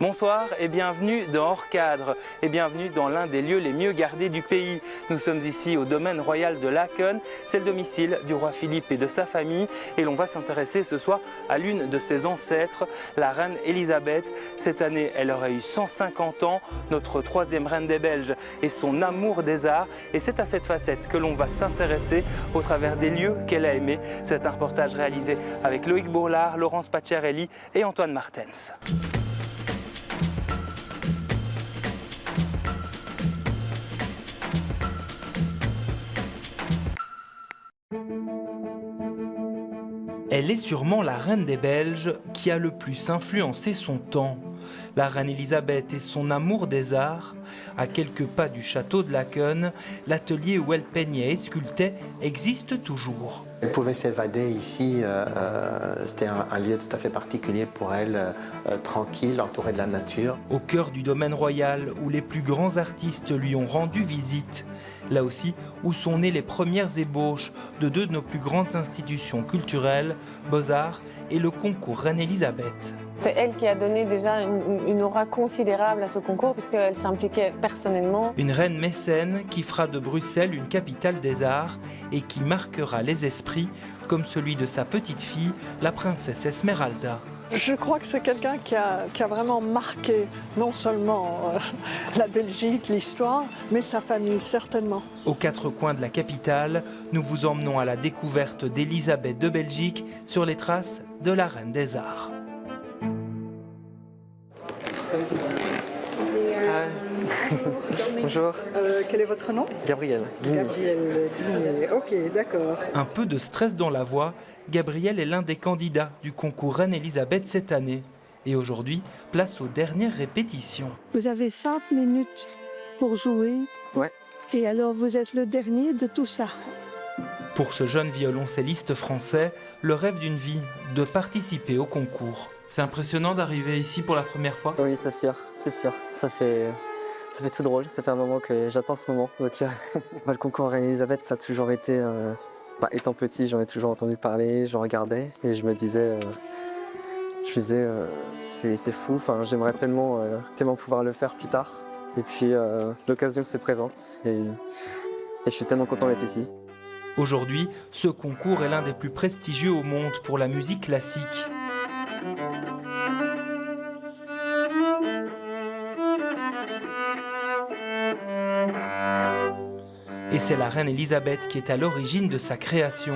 Bonsoir et bienvenue dans Hors Cadre et bienvenue dans l'un des lieux les mieux gardés du pays. Nous sommes ici au domaine royal de Laeken, c'est le domicile du roi Philippe et de sa famille et l'on va s'intéresser ce soir à l'une de ses ancêtres, la reine Elisabeth. Cette année, elle aurait eu 150 ans, notre troisième reine des Belges et son amour des arts. Et c'est à cette facette que l'on va s'intéresser au travers des lieux qu'elle a aimés. C'est un reportage réalisé avec Loïc Bourlard, Laurence Pacciarelli et Antoine Martens. Elle est sûrement la reine des Belges qui a le plus influencé son temps. La reine Elisabeth et son amour des arts. À quelques pas du château de Laeken, l'atelier où elle peignait et sculptait existe toujours. Elle pouvait s'évader ici, c'était un lieu tout à fait particulier pour elle, tranquille, entourée de la nature. Au cœur du domaine royal où les plus grands artistes lui ont rendu visite. Là aussi où sont nées les premières ébauches de deux de nos plus grandes institutions culturelles, Beaux-Arts et le concours Reine Elisabeth. C'est elle qui a donné déjà une aura considérable à ce concours puisqu'elle s'impliquait personnellement. Une reine mécène qui fera de Bruxelles une capitale des arts et qui marquera les esprits comme celui de sa petite fille, la princesse Esmeralda. Je crois que c'est quelqu'un qui a vraiment marqué non seulement la Belgique, l'histoire, mais sa famille, certainement. Aux quatre coins de la capitale, nous vous emmenons à la découverte d'Elisabeth de Belgique sur les traces de la reine des arts. Bonjour. Quel est votre nom? Gabriel. Gabriel Guigné. Ok, d'accord. Un peu de stress dans la voix, Gabriel est l'un des candidats du concours Reine Elisabeth cette année. Et aujourd'hui, place aux dernières répétitions. Vous avez 5 minutes pour jouer. Ouais. Et alors vous êtes le dernier de tout ça. Pour ce jeune violoncelliste français, le rêve d'une vie, de participer au concours. C'est impressionnant d'arriver ici pour la première fois? Oui, c'est sûr, c'est sûr. Ça fait tout drôle, ça fait un moment que j'attends ce moment. Donc, le concours Reine Elisabeth, ça a toujours été... étant petit, j'en ai toujours entendu parler, je regardais et je me disais... c'est fou, j'aimerais tellement pouvoir le faire plus tard. Et puis l'occasion se présente et je suis tellement content d'être ici. Aujourd'hui, ce concours est l'un des plus prestigieux au monde pour la musique classique. Et c'est la reine Elisabeth qui est à l'origine de sa création.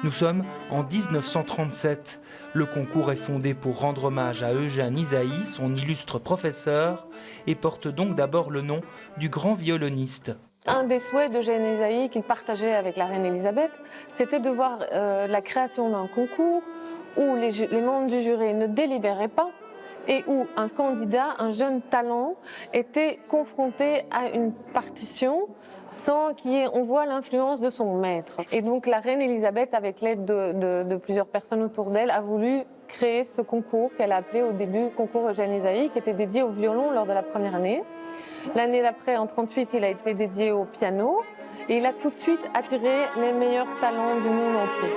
Nous sommes en 1937. Le concours est fondé pour rendre hommage à Eugène Ysaÿe, son illustre professeur, et porte donc d'abord le nom du grand violoniste. Un des souhaits d'Eugène Ysaÿe qu'il partageait avec la reine Elisabeth, c'était de voir la création d'un concours où les membres du jury ne délibéraient pas et où un candidat, un jeune talent, était confronté à une partition sans qu'on voit l'influence de son maître. Et donc la reine Elisabeth, avec l'aide de plusieurs personnes autour d'elle, a voulu créer ce concours qu'elle a appelé au début concours Eugène Ysaÿe, qui était dédié au violon lors de la première année. L'année d'après, en 1938, il a été dédié au piano et il a tout de suite attiré les meilleurs talents du monde entier.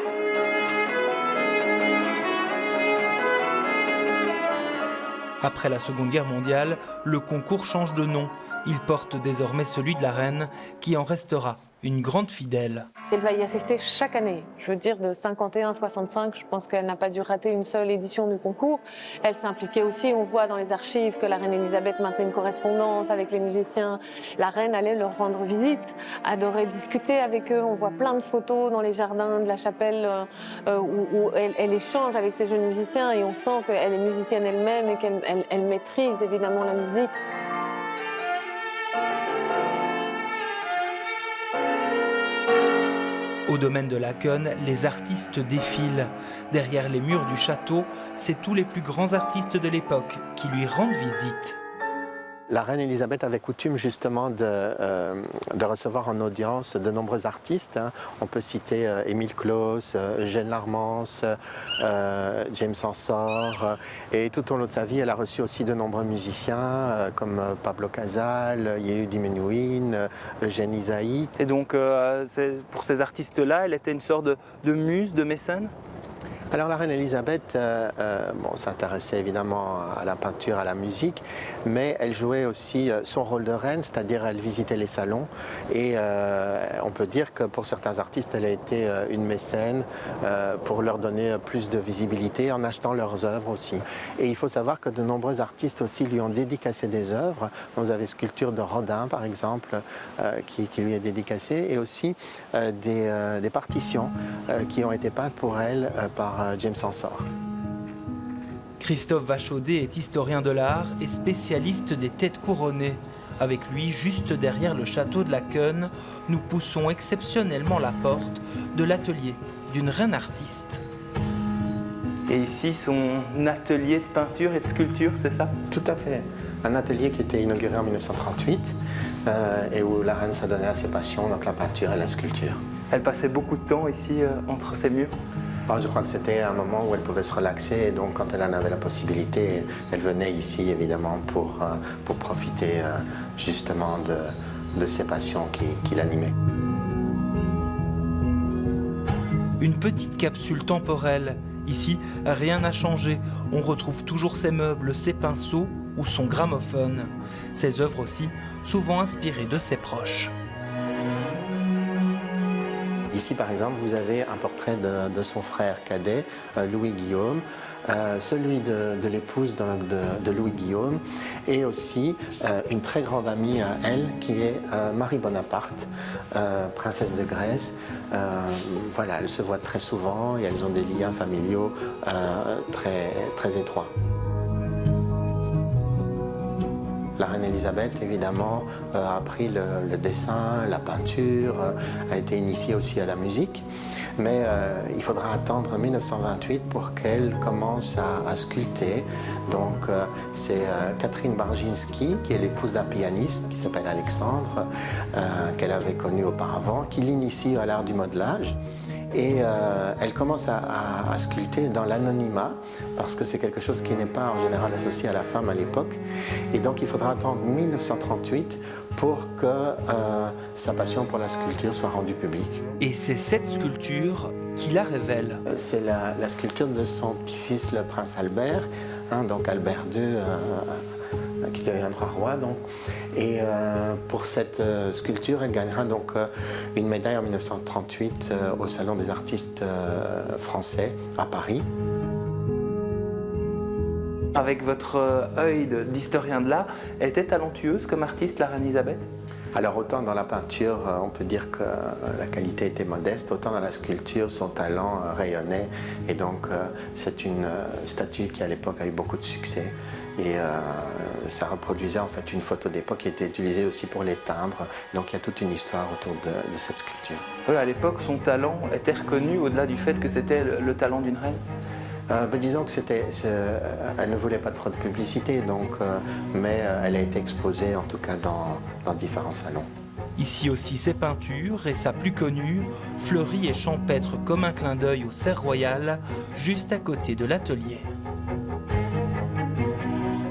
Après la Seconde Guerre mondiale, le concours change de nom. Il porte désormais celui de la reine, qui en restera une grande fidèle. Elle va y assister chaque année. Je veux dire, de 51 à 65, je pense qu'elle n'a pas dû rater une seule édition du concours. Elle s'impliquait aussi, on voit dans les archives que la reine Elisabeth maintenait une correspondance avec les musiciens. La reine allait leur rendre visite, adorait discuter avec eux. On voit plein de photos dans les jardins de la chapelle où elle échange avec ces jeunes musiciens et on sent qu'elle est musicienne elle-même et qu'elle maîtrise évidemment la musique. Au domaine de Laeken, les artistes défilent. Derrière les murs du château, c'est tous les plus grands artistes de l'époque qui lui rendent visite. La reine Elisabeth avait coutume justement de recevoir en audience de nombreux artistes. On peut citer Émile Claus, Eugène Larmance, James Ensor. Et tout au long de sa vie, elle a reçu aussi de nombreux musiciens comme Pablo Casals, Yehudi Menuhin, Eugène Ysaÿe. Et donc, pour ces artistes-là, elle était une sorte de muse, de mécène? Alors la reine Elisabeth s'intéressait évidemment à la peinture, à la musique, mais elle jouait aussi son rôle de reine, c'est-à-dire elle visitait les salons et on peut dire que pour certains artistes elle a été une mécène pour leur donner plus de visibilité en achetant leurs œuvres aussi. Et il faut savoir que de nombreux artistes aussi lui ont dédicacé des œuvres. Vous avez sculpture de Rodin par exemple qui lui est dédicacée et aussi des partitions qui ont été peintes pour elle par James Ensor. Christophe Vachaudet est historien de l'art et spécialiste des têtes couronnées. Avec lui, juste derrière le château de Laeken, nous poussons exceptionnellement la porte de l'atelier d'une reine artiste. Et ici, son atelier de peinture et de sculpture, c'est ça? Tout à fait. Un atelier qui était inauguré en 1938 et où la reine s'adonnait à ses passions, donc la peinture et la sculpture. Elle passait beaucoup de temps ici entre ses murs? Je crois que c'était un moment où elle pouvait se relaxer et donc quand elle en avait la possibilité, elle venait ici évidemment pour profiter justement de ses passions qui l'animaient. Une petite capsule temporelle. Ici, rien n'a changé. On retrouve toujours ses meubles, ses pinceaux ou son gramophone. Ses œuvres aussi, souvent inspirées de ses proches. Ici, par exemple, vous avez un portrait de son frère cadet, Louis-Guillaume, celui de l'épouse de Louis-Guillaume, et aussi une très grande amie à elle, qui est Marie Bonaparte, princesse de Grèce. Voilà, elles se voient très souvent et elles ont des liens familiaux très étroits. La reine Elisabeth, évidemment, a appris le dessin, la peinture, a été initiée aussi à la musique. Mais il faudra attendre 1928 pour qu'elle commence à sculpter. Donc c'est Catherine Barginski, qui est l'épouse d'un pianiste qui s'appelle Alexandre, qu'elle avait connu auparavant, qui l'initie à l'art du modelage. Et elle commence à sculpter dans l'anonymat, parce que c'est quelque chose qui n'est pas en général associé à la femme à l'époque. Et donc il faudra attendre 1938 pour que sa passion pour la sculpture soit rendue publique. Et c'est cette sculpture qui la révèle. C'est la sculpture de son petit-fils, le prince Albert, donc Albert II, qui deviendra roi. Donc. Et pour cette sculpture, elle gagnera donc une médaille en 1938 au Salon des artistes français à Paris. Avec votre œil d'historien de l'art, elle était talentueuse comme artiste, la reine Elisabeth? Alors autant dans la peinture, on peut dire que la qualité était modeste, autant dans la sculpture, son talent rayonnait. Et donc c'est une statue qui à l'époque a eu beaucoup de succès. Et ça reproduisait en fait une photo d'époque qui était utilisée aussi pour les timbres. Donc il y a toute une histoire autour de cette sculpture. À l'époque, son talent était reconnu au-delà du fait que c'était le talent d'une reine? Disons que elle ne voulait pas trop de publicité, donc, mais elle a été exposée en tout cas dans différents salons. Ici aussi ses peintures et sa plus connue, fleurie et champêtre comme un clin d'œil au cerf royal, juste à côté de l'atelier.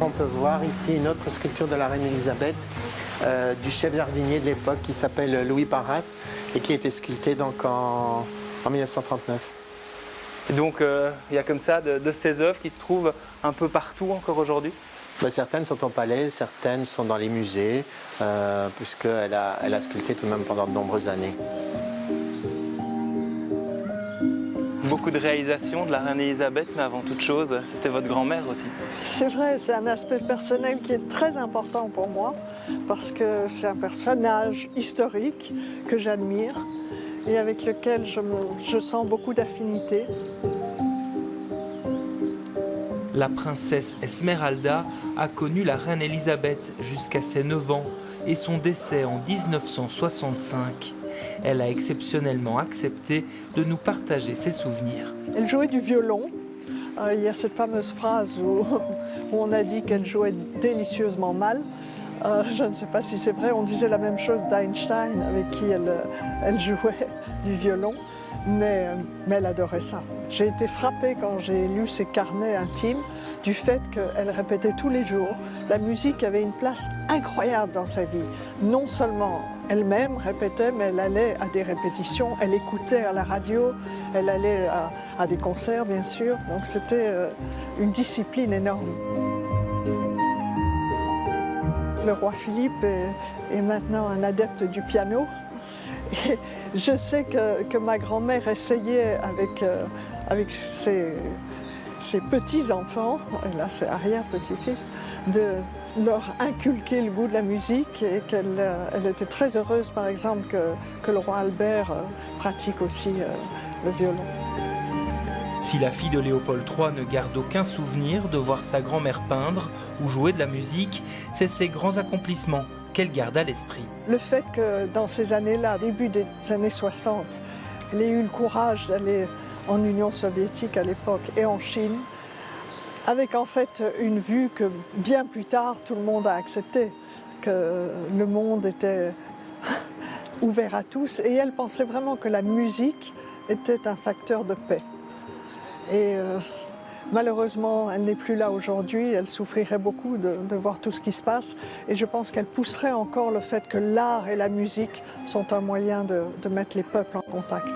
On peut voir ici une autre sculpture de la reine Elisabeth, du chef jardinier de l'époque qui s'appelle Louis Parras et qui a été sculpté donc en 1939. Et donc il y a comme ça de ces œuvres qui se trouvent un peu partout encore aujourd'hui? Certaines sont au palais, certaines sont dans les musées, puisqu'elle a sculpté tout de même pendant de nombreuses années. Beaucoup de réalisations de la reine Elisabeth, mais avant toute chose, c'était votre grand-mère aussi. C'est vrai, c'est un aspect personnel qui est très important pour moi, parce que c'est un personnage historique que j'admire et avec lequel je sens beaucoup d'affinité. La princesse Esmeralda a connu la reine Elisabeth jusqu'à ses 9 ans et son décès en 1965. Elle a exceptionnellement accepté de nous partager ses souvenirs. Elle jouait du violon. Il y a cette fameuse phrase où on a dit qu'elle jouait délicieusement mal. Je ne sais pas si c'est vrai, on disait la même chose d'Einstein, avec qui elle jouait du violon, mais elle adorait ça. J'ai été frappée quand j'ai lu ses carnets intimes du fait qu'elle répétait tous les jours. La musique avait une place incroyable dans sa vie. Non seulement elle-même répétait, mais elle allait à des répétitions, elle écoutait à la radio, elle allait à des concerts bien sûr, donc c'était une discipline énorme. Le roi Philippe est maintenant un adepte du piano. Et je sais que ma grand-mère essayait avec ses petits-enfants, et là c'est arrière-petit-fils, de leur inculquer le goût de la musique et qu'elle était très heureuse par exemple que le roi Albert pratique aussi le violon. Si la fille de Léopold III ne garde aucun souvenir de voir sa grand-mère peindre ou jouer de la musique, c'est ses grands accomplissements qu'elle garde à l'esprit. Le fait que dans ces années-là, début des années 60, elle ait eu le courage d'aller en Union soviétique à l'époque et en Chine, avec en fait une vue que bien plus tard tout le monde a acceptée, que le monde était ouvert à tous et elle pensait vraiment que la musique était un facteur de paix. Et malheureusement, elle n'est plus là aujourd'hui, elle souffrirait beaucoup de voir tout ce qui se passe et je pense qu'elle pousserait encore le fait que l'art et la musique sont un moyen de mettre les peuples en contact.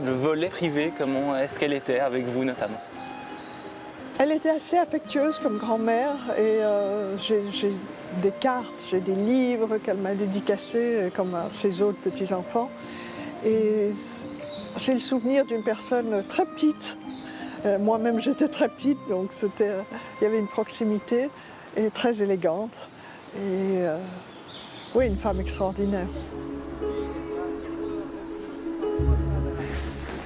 Le volet privé, comment est-ce qu'elle était avec vous notamment? Elle était assez affectueuse comme grand-mère et j'ai des cartes, j'ai des livres qu'elle m'a dédicacés comme à ses autres petits-enfants. Et j'ai le souvenir d'une personne très petite. Moi-même, j'étais très petite, donc il y avait une proximité et très élégante. Et oui, une femme extraordinaire.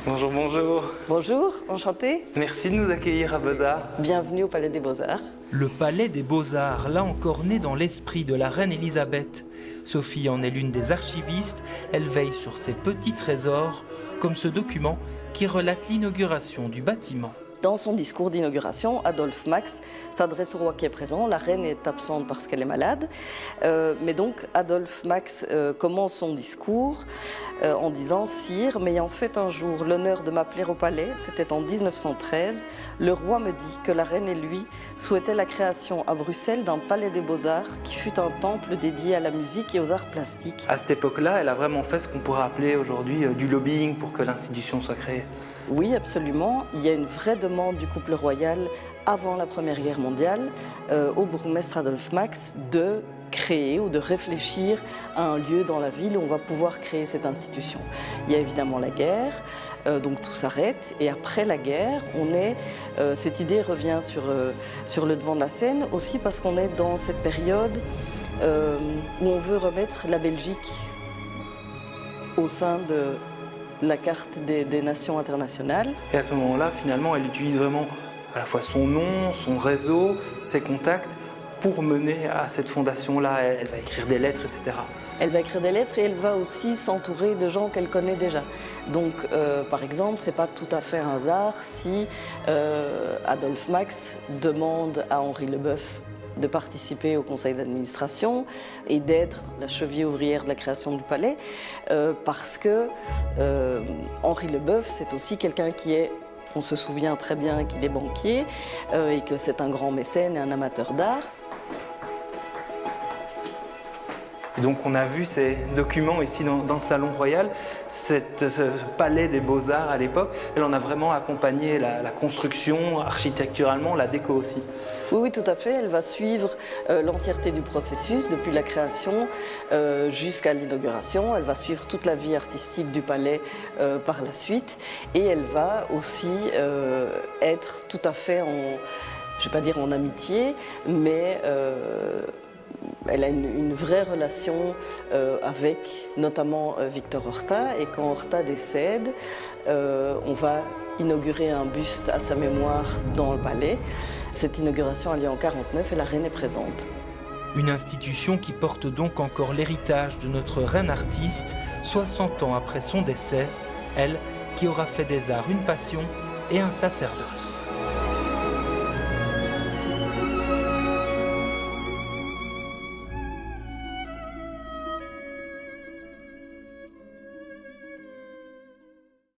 Bonjour, bonjour. Bonjour, enchantée. Merci de nous accueillir à Beaux-Arts. Bienvenue au Palais des Beaux-Arts. Le Palais des Beaux-Arts, là encore né dans l'esprit de la reine Elisabeth. Sophie en est l'une des archivistes, elle veille sur ces petits trésors, comme ce document qui relate l'inauguration du bâtiment. Dans son discours d'inauguration, Adolphe Max s'adresse au roi qui est présent. La reine est absente parce qu'elle est malade. Mais donc, Adolphe Max commence son discours en disant « Sire, m'ayant fait un jour l'honneur de m'appeler au palais, c'était en 1913, le roi me dit que la reine et lui souhaitaient la création à Bruxelles d'un palais des beaux-arts qui fut un temple dédié à la musique et aux arts plastiques. » À cette époque-là, elle a vraiment fait ce qu'on pourrait appeler aujourd'hui du lobbying pour que l'institution soit créée. Oui, absolument. Il y a une vraie demande du couple royal avant la Première Guerre mondiale au bourgmestre Adolphe Max de créer ou de réfléchir à un lieu dans la ville où on va pouvoir créer cette institution. Il y a évidemment la guerre, donc tout s'arrête. Et après la guerre, cette idée revient sur le devant de la scène, aussi parce qu'on est dans cette période où on veut remettre la Belgique au sein de la carte des nations internationales. Et à ce moment-là, finalement, elle utilise vraiment à la fois son nom, son réseau, ses contacts pour mener à cette fondation-là. Elle va écrire des lettres, etc. Elle va écrire des lettres et elle va aussi s'entourer de gens qu'elle connaît déjà. Donc, par exemple, c'est pas tout à fait un hasard si Adolphe Max demande à Henri Leboeuf de participer au conseil d'administration et d'être la cheville ouvrière de la création du palais, parce que Henri Leboeuf, c'est aussi quelqu'un qui est, on se souvient très bien qu'il est banquier et que c'est un grand mécène et un amateur d'art. Donc on a vu ces documents ici dans le salon royal, ce palais des beaux-arts à l'époque. Elle en a vraiment accompagné la construction, architecturalement, la déco aussi. Oui, tout à fait. Elle va suivre l'entièreté du processus, depuis la création jusqu'à l'inauguration. Elle va suivre toute la vie artistique du palais par la suite. Et elle va aussi être tout à fait je ne vais pas dire en amitié, mais elle a une vraie relation avec notamment Victor Horta. Et quand Horta décède, on va inaugurer un buste à sa mémoire dans le palais. Cette inauguration a lieu en 1949 et la reine est présente. Une institution qui porte donc encore l'héritage de notre reine artiste, 60 ans après son décès, elle qui aura fait des arts une passion et un sacerdoce.